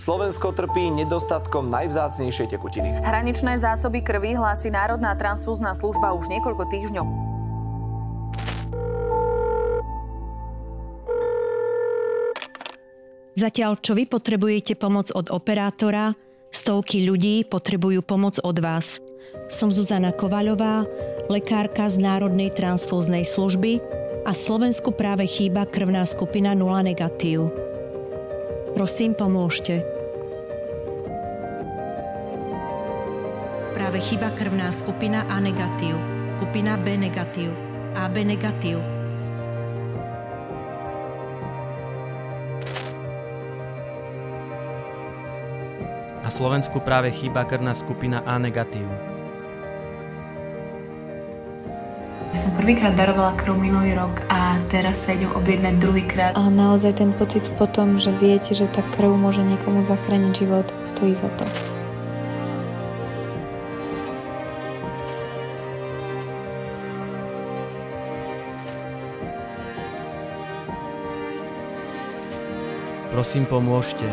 Slovensko trpí nedostatkom najvzácnejšej tekutiny. Hraničné zásoby krvi hlási Národná transfúzna služba už niekoľko týždňov. Zatiaľ, čo vy potrebujete pomoc od operátora, stovky ľudí potrebujú pomoc od vás. Som Zuzana Kovaľová, lekárka z Národnej transfúznej služby a Slovensku práve chýba krvná skupina 0 negatív. Prosím, pomôžte. Práve chýba krvná skupina A negatív, skupina B negatív, AB negatív. A Slovensku práve chýba krvná skupina A negatív. Som prvýkrát darovala krv minulý rok a teraz sa idem objednať druhýkrát. A naozaj ten pocit potom, že viete, že tá krv môže niekomu zachrániť život, stojí za to. Prosím, pomôžte.